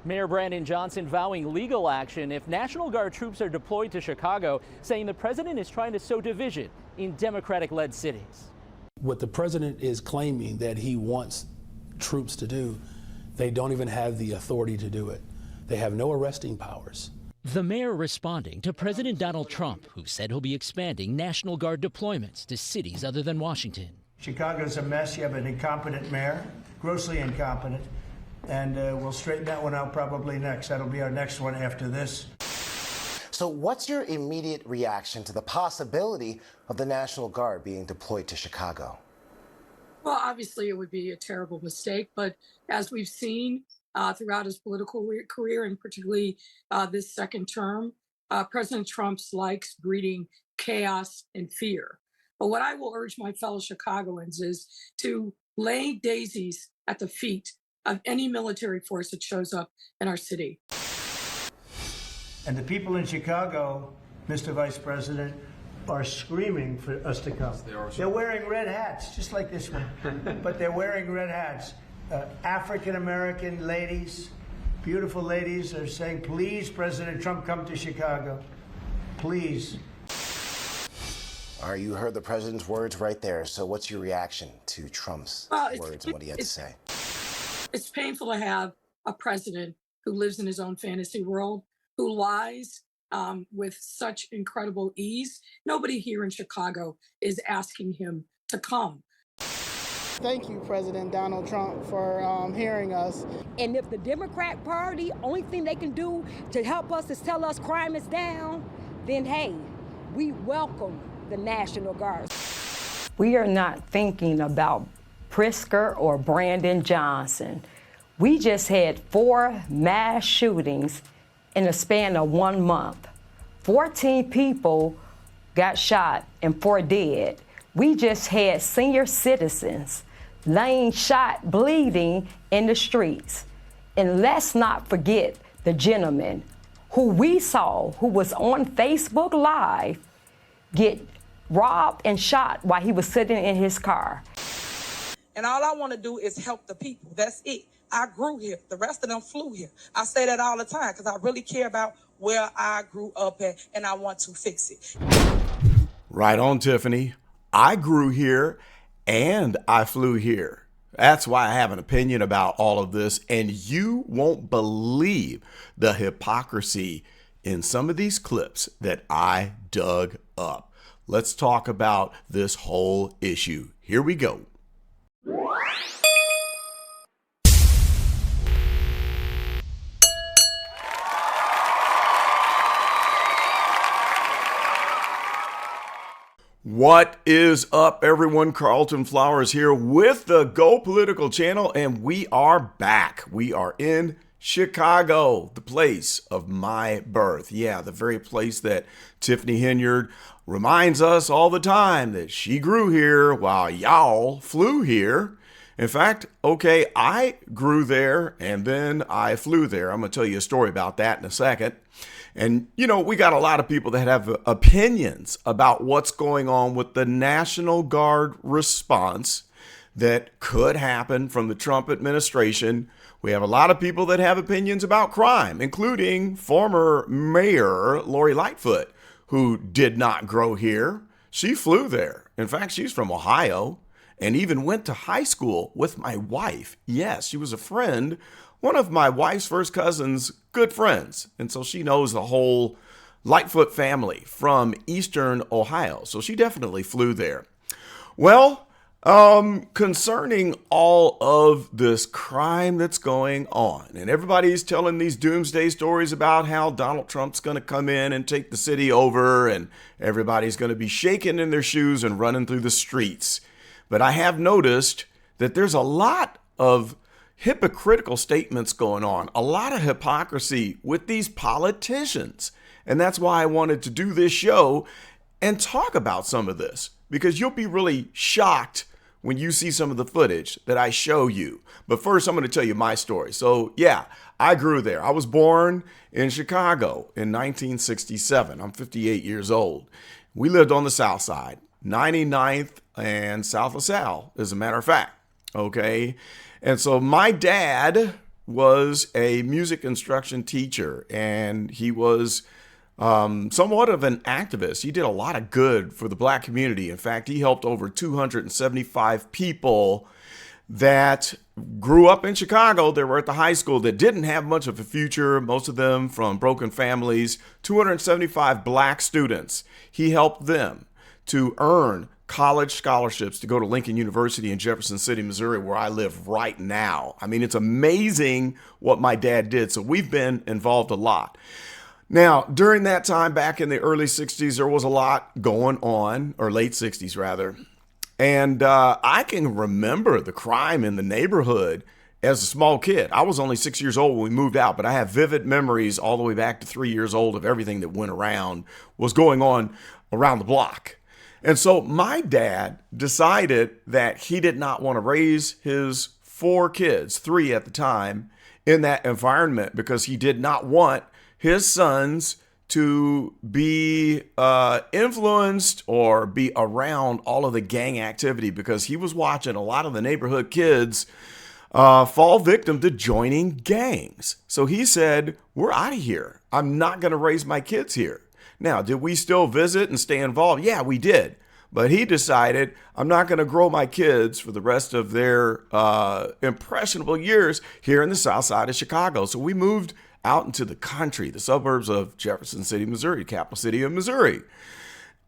Mayor Brandon Johnson vowing legal action if National Guard troops are deployed to Chicago, saying the president is trying to sow division in Democratic-led cities. What the president is claiming that he wants troops to do, they don't even have the authority to do it. They have no arresting powers. The mayor responding to President Donald Trump, who said he'll be expanding National Guard deployments to cities other than Washington. Chicago's a mess. You have an incompetent mayor, grossly incompetent, and we'll straighten that one out probably next. That'll be our next one after this. So what's your immediate reaction to the possibility of the National Guard being deployed to Chicago? Well, obviously it would be a terrible mistake, but as we've seen throughout his political career, and particularly this second term, President Trump likes breeding chaos and fear. But what I will urge my fellow Chicagoans is to lay daisies at the feet of any military force that shows up in our city. And the people in Chicago, Mr. Vice President, are screaming for us to come. They're wearing red hats, just like this one, but they're wearing red hats. African-American ladies, beautiful ladies, are saying, please, President Trump, come to Chicago. Please. All right, you heard the president's words right there. So what's your reaction to Trump's words and what he had to say? It's painful to have a president who lives in his own fantasy world, who lies with such incredible ease. Nobody here in Chicago is asking him to come. Thank you, President Donald Trump, for hearing us. And if the Democrat Party, only thing they can do to help us is tell us crime is down, then hey, we welcome the National Guard. We are not thinking about Pritzker or Brandon Johnson. We just had 4 mass shootings in the span of 1 month. 14 people got shot and 4 dead. We just had senior citizens laying shot, bleeding in the streets. And let's not forget the gentleman who we saw, who was on Facebook Live, get robbed and shot while he was sitting in his car. And all I want to do is help the people. That's it. I grew here. The rest of them flew here. I say that all the time because I really care about where I grew up at, and I want to fix it. Right on, Tiffany. I grew here and I flew here. That's why I have an opinion about all of this, and you won't believe the hypocrisy in some of these clips that I dug up. Let's talk about this whole issue. Here we go. What is up, everyone? Carlton Flowers here with the Go Political channel, and we are back. We are in Chicago, the place of my birth. Yeah, the very place that Tiffany Henyard reminds us all the time that she grew here while y'all flew here. In fact, okay, I grew there and then I flew there. I'm going to tell you a story about that in a second. And, you know, we got a lot of people that have opinions about what's going on with the National Guard response that could happen from the Trump administration. We have a lot of people that have opinions about crime, including former Mayor Lori Lightfoot, who did not grow here. She flew there. In fact, she's from Ohio and even went to high school with my wife. Yes, she was a friend, one of my wife's first cousin's good friends. And so she knows the whole Lightfoot family from Eastern Ohio. So she definitely flew there. Well, concerning all of this crime that's going on, and everybody's telling these doomsday stories about how Donald Trump's going to come in and take the city over, and everybody's going to be shaking in their shoes and running through the streets. But I have noticed that there's a lot of hypocritical statements going on, a lot of hypocrisy with these politicians. And that's why I wanted to do this show and talk about some of this, because you'll be really shocked when you see some of the footage that I show you. But first, I'm going to tell you my story. So yeah, I grew there. I was born in Chicago in 1967. I'm 58 years old. We lived on the South Side, 99th and South LaSalle, as a matter of fact. Okay. And so my dad was a music instruction teacher, and he was somewhat of an activist. He did a lot of good for the black community. In fact, he helped over 275 people that grew up in Chicago. They were at the high school that didn't have much of a future, most of them from broken families. 275 black students. He helped them to earn college scholarships to go to Lincoln University in Jefferson City, Missouri, where I live right now. I mean, it's amazing what my dad did. So we've been involved a lot. Now, during that time, back in the early 60s, there was a lot going on, or late 60s rather. And I can remember the crime in the neighborhood as a small kid. I was only 6 years old when we moved out, but I have vivid memories all the way back to 3 years old of everything that went around, was going on around the block. And so my dad decided that he did not want to raise his 4 kids, 3 at the time, in that environment because he did not want his sons to be influenced or be around all of the gang activity, because he was watching a lot of the neighborhood kids fall victim to joining gangs. So he said, we're out of here. I'm not going to raise my kids here. Now, did we still visit and stay involved? Yeah, we did. But he decided, I'm not going to grow my kids for the rest of their impressionable years here in the south side of Chicago. So we moved out into the country, the suburbs of Jefferson City, Missouri, capital city of Missouri.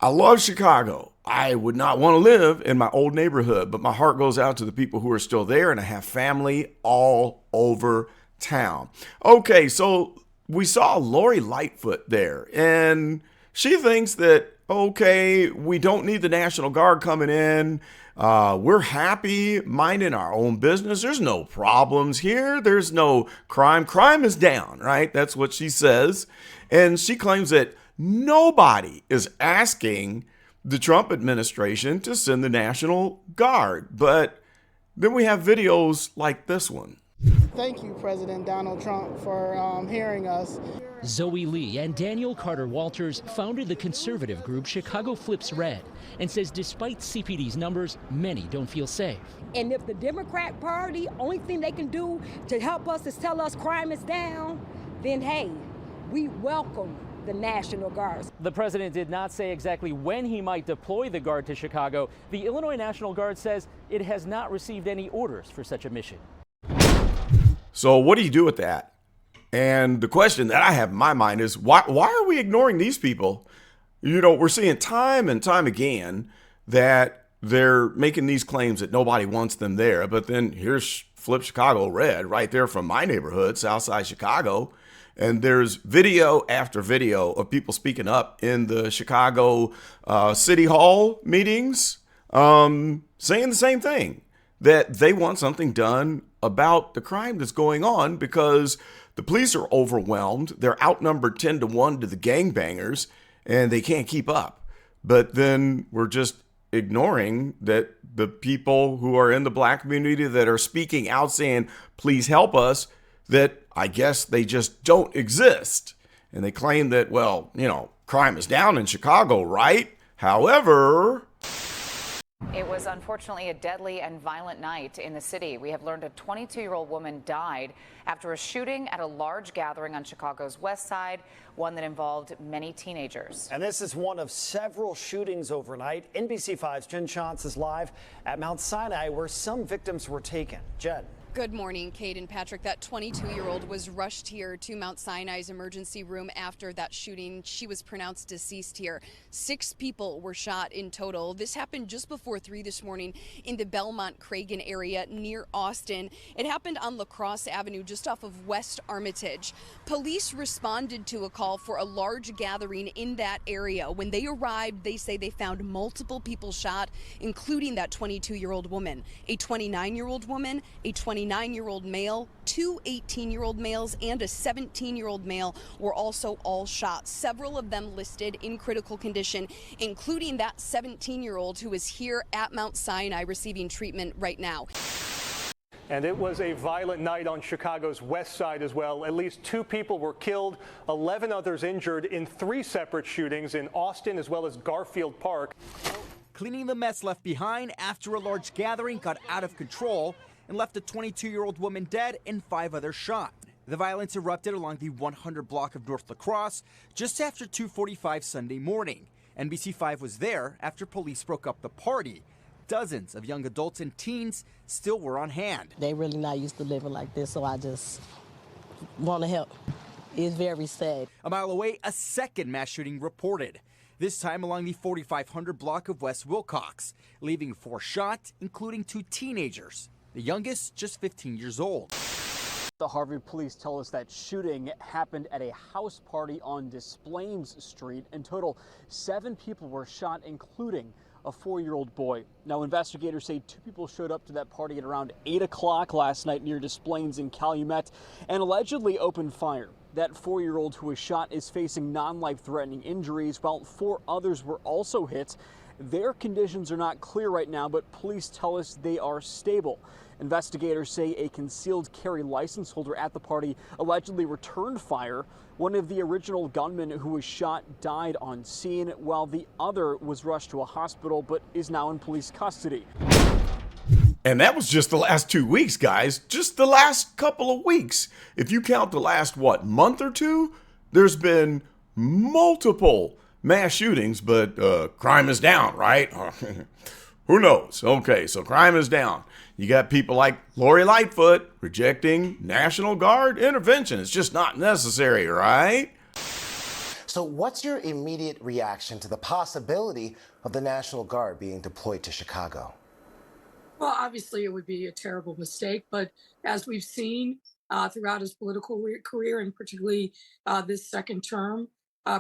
I love Chicago. I would not want to live in my old neighborhood, but my heart goes out to the people who are still there, and I have family all over town. Okay, so we saw Lori Lightfoot there, and she thinks that, okay, we don't need the National Guard coming in. We're happy minding our own business. There's no problems here. There's no crime. Crime is down, right? That's what she says. And she claims that nobody is asking the Trump administration to send the National Guard. But then we have videos like this one. Thank you, President Donald Trump, for hearing us. Zoe Lee and Daniel Carter Walters founded the conservative group Chicago Flips Red and says despite CPD's numbers, many don't feel safe. And if the Democrat Party, only thing they can do to help us is tell us crime is down, then hey, we welcome the National Guard. The president did not say exactly when he might deploy the Guard to Chicago. The Illinois National Guard says it has not received any orders for such a mission. So what do you do with that? And the question that I have in my mind is, why are we ignoring these people? You know, we're seeing time and time again that they're making these claims that nobody wants them there. But then here's Flip Chicago Red right there from my neighborhood, Southside Chicago. And there's video after video of people speaking up in the Chicago City Hall meetings saying the same thing, that they want something done about the crime that's going on because the police are overwhelmed. They're outnumbered 10-1 to the gangbangers, and they can't keep up. But then we're just ignoring that the people who are in the black community that are speaking out saying, please help us, that I guess they just don't exist. And they claim that, well, you know, crime is down in Chicago, right? However, it was unfortunately a deadly and violent night in the city. We have learned a 22-year-old woman died after a shooting at a large gathering on Chicago's west side, one that involved many teenagers. And this is one of several shootings overnight. NBC5's Jen Shantz is live at Mount Sinai, where some victims were taken. Jen. Good morning, Kate and Patrick. That 22-year-old was rushed here to Mount Sinai's emergency room after that shooting. She was pronounced deceased here. 6 people were shot in total. This happened just before 3 this morning in the Belmont-Cragen area near Austin. It happened on La Crosse Avenue just off of West Armitage. Police responded to a call for a large gathering in that area. When they arrived, they say they found multiple people shot, including that 22-year-old woman, a 29-year-old woman, a 29-year-old male, 2 18-year-old males, and a 17-year-old male were also all shot. Several of them listed in critical condition, including that 17-year-old who is here at Mount Sinai receiving treatment right now. And it was a violent night on Chicago's west side as well. At least 2 people were killed, 11 others injured in 3 separate shootings in Austin as well as Garfield Park. Cleaning the mess left behind after a large gathering got out of control. and left a 22-year-old woman dead and 5 others shot. The violence erupted along the 100 block of North La Crosse just after 2:45 Sunday morning. NBC5 was there after police broke up the party. Dozens of young adults and teens still were on hand. They really not used to living like this, so I just want to help. It's very sad. A mile away, a second mass shooting reported, this time along the 4500 block of West Wilcox, leaving 4 shot, including 2 teenagers, the youngest just 15 years old. The Harvard police tell us that shooting happened at a house party on Des Plaines Street. In total, 7 people were shot, including a 4-year-old boy. Now, investigators say 2 people showed up to that party at around 8 o'clock last night near Des Plaines in Calumet and allegedly opened fire. That 4-year-old who was shot is facing non-life-threatening injuries, while 4 others were also hit. Their conditions are not clear right now, but police tell us they are stable. Investigators say a concealed carry license holder at the party allegedly returned fire. One of the original gunmen who was shot died on scene, while the other was rushed to a hospital but is now in police custody. And that was just the last 2 weeks, guys. Just the last couple of weeks. If you count the last, month or two, there's been multiple mass shootings, but crime is down, right? Who knows? Okay, so crime is down. You got people like Lori Lightfoot rejecting National Guard intervention. It's just not necessary, right? So what's your immediate reaction to the possibility of the National Guard being deployed to Chicago? Well, obviously, it would be a terrible mistake. But as we've seen throughout his political career, and particularly this second term,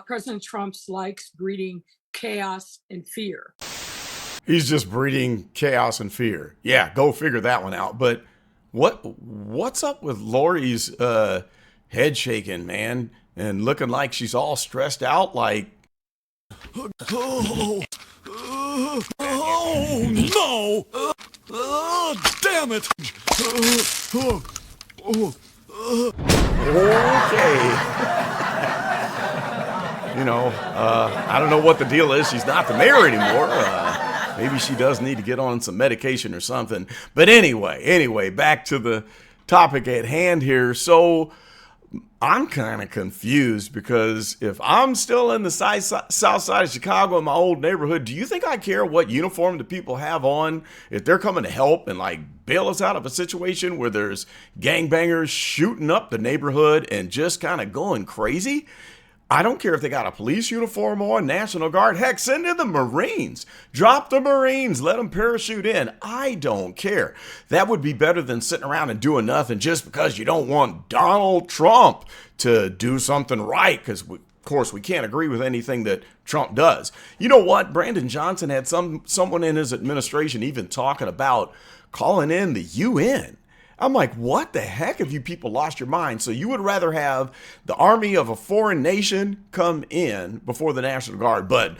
President Trump likes breeding chaos and fear. He's just breeding chaos and fear. Yeah, go figure that one out. But what's up with Lori's head shaking, man, and looking like she's all stressed out, like, oh no, damn it. Okay. I don't know what the deal is. She's not the mayor anymore. Maybe she does need to get on some medication or something. But anyway, back to the topic at hand here. So I'm kind of confused because if I'm still in the south side of Chicago in my old neighborhood, do you think I care what uniform the people have on? If they're coming to help and bail us out of a situation where there's gangbangers shooting up the neighborhood and just kind of going crazy? I don't care if they got a police uniform on, National Guard. Heck, send in the Marines. Drop the Marines. Let them parachute in. I don't care. That would be better than sitting around and doing nothing just because you don't want Donald Trump to do something right, because, of course, we can't agree with anything that Trump does. You know what? Brandon Johnson had someone in his administration even talking about calling in the UN. I'm like, what the heck have you people lost your mind? So you would rather have the army of a foreign nation come in before the National Guard, but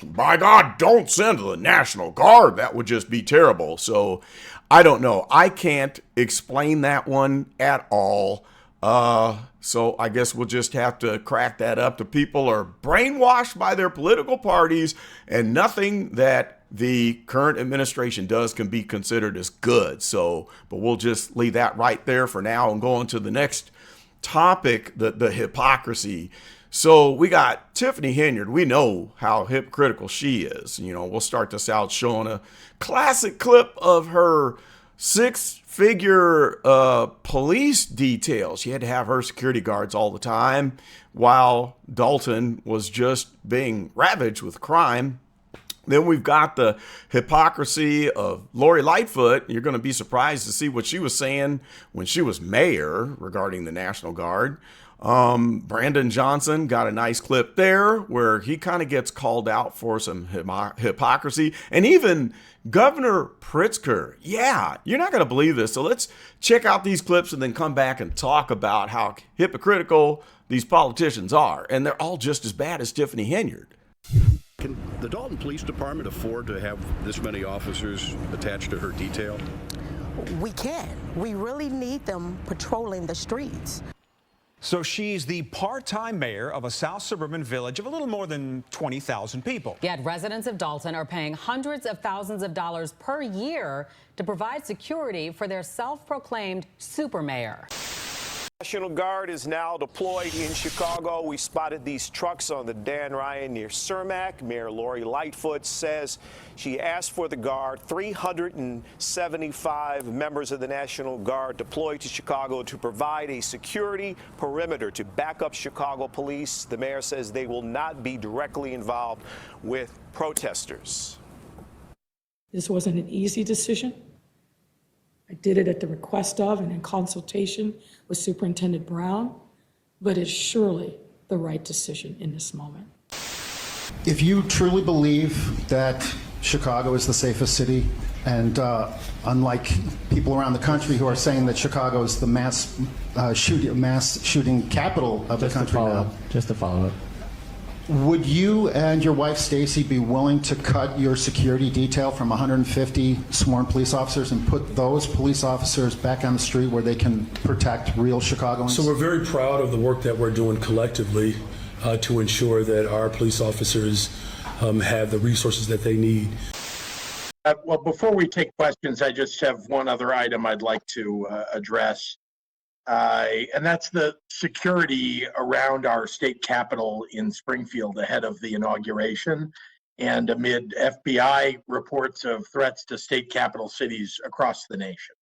by God, don't send the National Guard. That would just be terrible. So I don't know. I can't explain that one at all. So I guess we'll just have to crack that up. The people are brainwashed by their political parties, and nothing that the current administration does can be considered as good. So, but we'll just leave that right there for now and go on to the next topic, the hypocrisy. So we got Tiffany Henyard. We know how hypocritical she is. We'll start this out showing a classic clip of her 6-figure police detail. She had to have her security guards all the time while Dalton was just being ravaged with crime. Then we've got the hypocrisy of Lori Lightfoot. You're going to be surprised to see what she was saying when she was mayor regarding the National Guard. Brandon Johnson got a nice clip there where he kind of gets called out for some hypocrisy. And even Governor Pritzker. Yeah, you're not going to believe this. So let's check out these clips and then come back and talk about how hypocritical these politicians are. And they're all just as bad as Tiffany Henyard. Can the Dalton Police Department afford to have this many officers attached to her detail? We can. We really need them patrolling the streets. So she's the part-time mayor of a south suburban village of a little more than 20,000 people. Yet residents of Dalton are paying hundreds of thousands of dollars per year to provide security for their self-proclaimed supermayor. National Guard is now deployed in Chicago. We spotted these trucks on the Dan Ryan near Cermak. Mayor Lori Lightfoot says she asked for the Guard. 375 members of the National Guard deployed to Chicago to provide a security perimeter to back up Chicago police. The mayor says they will not be directly involved with protesters. This wasn't an easy decision. I did it at the request of and in consultation with Superintendent Brown, but it's surely the right decision in this moment. If you truly believe that Chicago is the safest city, and unlike people around the country who are saying that Chicago is the mass shooting capital of the country now. Just to follow up. Would you and your wife Stacy be willing to cut your security detail from 150 sworn police officers and put those police officers back on the street where they can protect real Chicagoans? So we're very proud of the work that we're doing collectively to ensure that our police officers have the resources that they need. Well, before we take questions, I just have one other item I'd like to address. And that's the security around our state capitol in Springfield ahead of the inauguration and amid FBI reports of threats to state capital cities across the nation.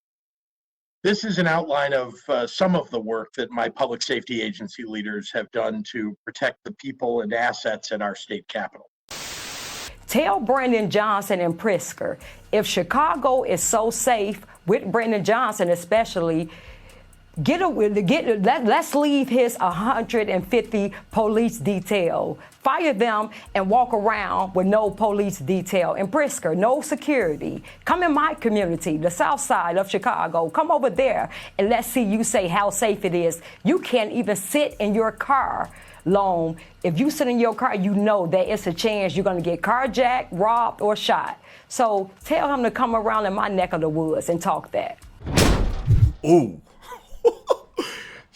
This is an outline of some of the work that my public safety agency leaders have done to protect the people and assets at our state capitol. Tell Brandon Johnson and Pritzker, if Chicago is so safe, with Brandon Johnson especially, let's leave his 150 police detail. Fire them and walk around with no police detail. And Pritzker, no security. Come in my community, the south side of Chicago. Come over there and let's see you say how safe it is. You can't even sit in your car long. If you sit in your car, you know that it's a chance you're going to get carjacked, robbed, or shot. So tell him to come around in my neck of the woods and talk that. Ooh.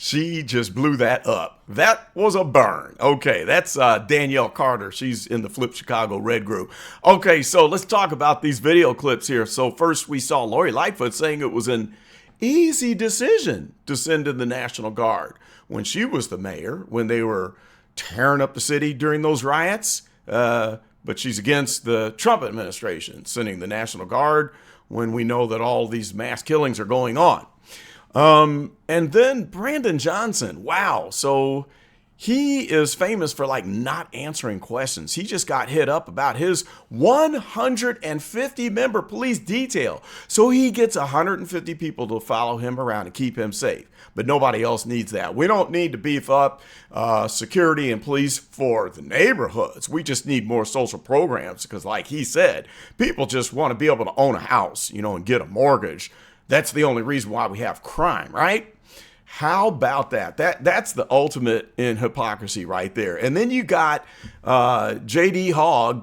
She just blew that up. That was a burn. Okay, that's Danielle Carter. She's in the Flip Chicago Red Group. Okay, so let's talk about these video clips here. So first we saw Lori Lightfoot saying it was an easy decision to send in the National Guard when she was the mayor, when they were tearing up the city during those riots. But she's against the Trump administration sending the National Guard when we know that all these mass killings are going on. And then Brandon Johnson, wow. So he is famous for like not answering questions. He just got hit up about his 150 member police detail. So he gets 150 people to follow him around and keep him safe. But nobody else needs that. We don't need to beef up security and police for the neighborhoods. We just need more social programs because like he said, people just want to be able to own a house, and get a mortgage. That's the only reason why we have crime, right? How about that? That's the ultimate in hypocrisy right there. And then you got JD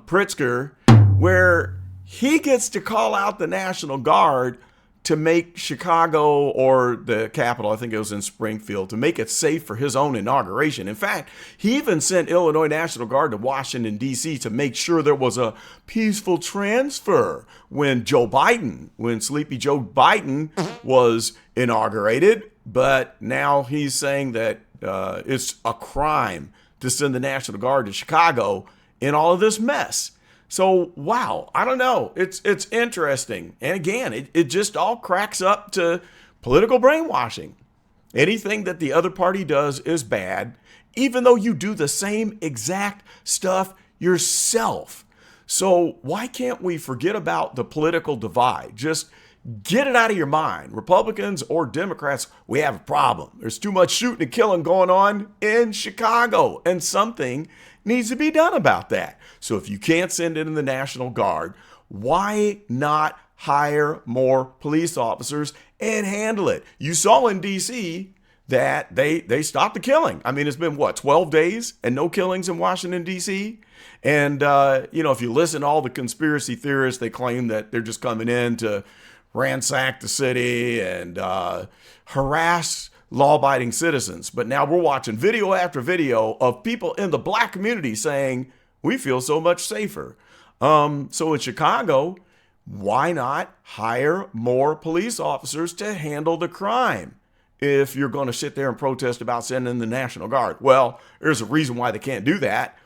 Pritzker, where he gets to call out the National Guard to make Chicago, or the Capitol, I think it was in Springfield, to make it safe for his own inauguration. In fact, he even sent Illinois National Guard to Washington, D.C. to make sure there was a peaceful transfer when Sleepy Joe Biden was inaugurated. But now he's saying that it's a crime to send the National Guard to Chicago in all of this mess. So, wow, I don't know. It's interesting. And again, it just all cracks up to political brainwashing. Anything that the other party does is bad, even though you do the same exact stuff yourself. So why can't we forget about the political divide? Just get it out of your mind. Republicans or Democrats, we have a problem. There's too much shooting and killing going on in Chicago, and something needs to be done about that. So if you can't send in the National Guard, why not hire more police officers and handle it? You saw in D.C. that they stopped the killing. I mean, it's been, 12 days and no killings in Washington, D.C.? And, if you listen to all the conspiracy theorists, they claim that they're just coming in to ransack the city and harass law-abiding citizens. But now we're watching video after video of people in the black community saying, we feel so much safer. So in Chicago, why not hire more police officers to handle the crime if you're going to sit there and protest about sending the National Guard? Well, there's a reason why they can't do that.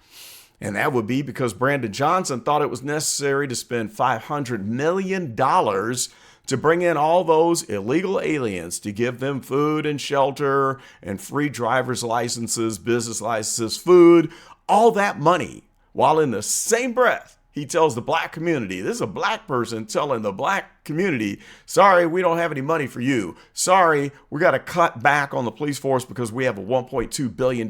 And that would be because Brandon Johnson thought it was necessary to spend $500 million to bring in all those illegal aliens, to give them food and shelter and free driver's licenses, business licenses, food, all that money. While in the same breath, he tells the black community, this is a black person telling the black community, sorry, we don't have any money for you. Sorry, we got to cut back on the police force because we have a $1.2 billion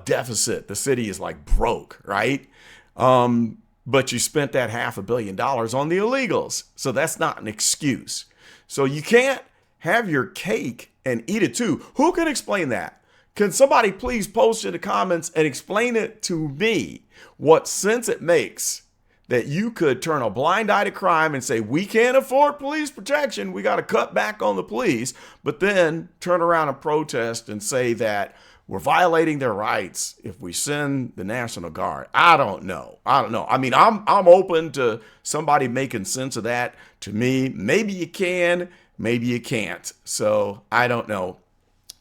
deficit. The city is like broke, right? But you spent that $500 million on the illegals. So that's not an excuse. So you can't have your cake and eat it too. Who can explain that? Can somebody please post in the comments and explain it to me what sense it makes that you could turn a blind eye to crime and say, we can't afford police protection, we got to cut back on the police, but then turn around and protest and say that we're violating their rights if we send the National Guard. I don't know. I mean, I'm open to somebody making sense of that to me. Maybe you can, maybe you can't. So I don't know.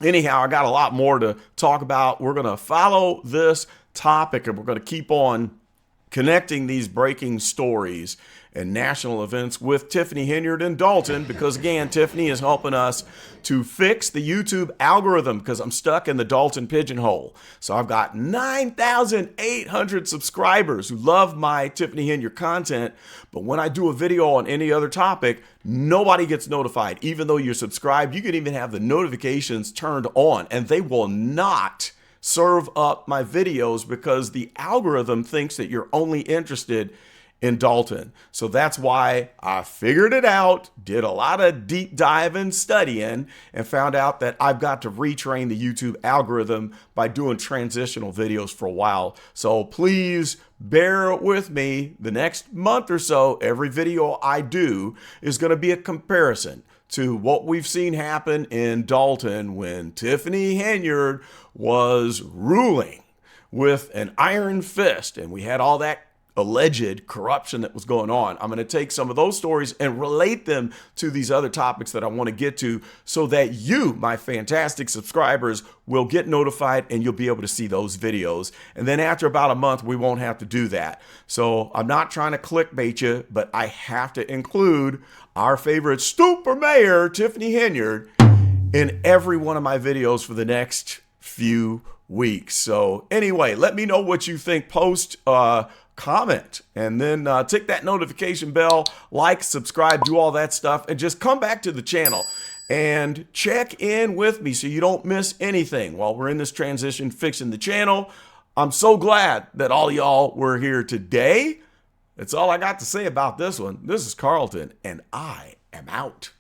Anyhow, I got a lot more to talk about. We're going to follow this topic and we're going to keep on connecting these breaking stories and national events with Tiffany Henyard in Dalton, because again, Tiffany is helping us to fix the YouTube algorithm because I'm stuck in the Dalton pigeonhole. So I've got 9,800 subscribers who love my Tiffany Henyard content, but when I do a video on any other topic, nobody gets notified. Even though you're subscribed, you can even have the notifications turned on and they will not serve up my videos because the algorithm thinks that you're only interested in Dalton. So that's why I figured it out, did a lot of deep dive and studying, and found out that I've got to retrain the YouTube algorithm by doing transitional videos for a while. So please bear with me. The next month or so, every video I do is going to be a comparison to what we've seen happen in Dalton when Tiffany Henyard was ruling with an iron fist and we had all that alleged corruption that was going on. I'm going to take some of those stories and relate them to these other topics that I want to get to so that you, my fantastic subscribers, will get notified and you'll be able to see those videos. And then after about a month, we won't have to do that. So I'm not trying to clickbait you, but I have to include our favorite SuperMayor Tiffany Henyard in every one of my videos for the next few weeks. So anyway, let me know what you think. Post comment and then tick that notification bell, like, subscribe, do all that stuff, and just come back to the channel and check in with me so you don't miss anything while we're in this transition fixing the channel. I'm so glad that all y'all were here today. That's all I got to say about this one. This is Carlton and I am out.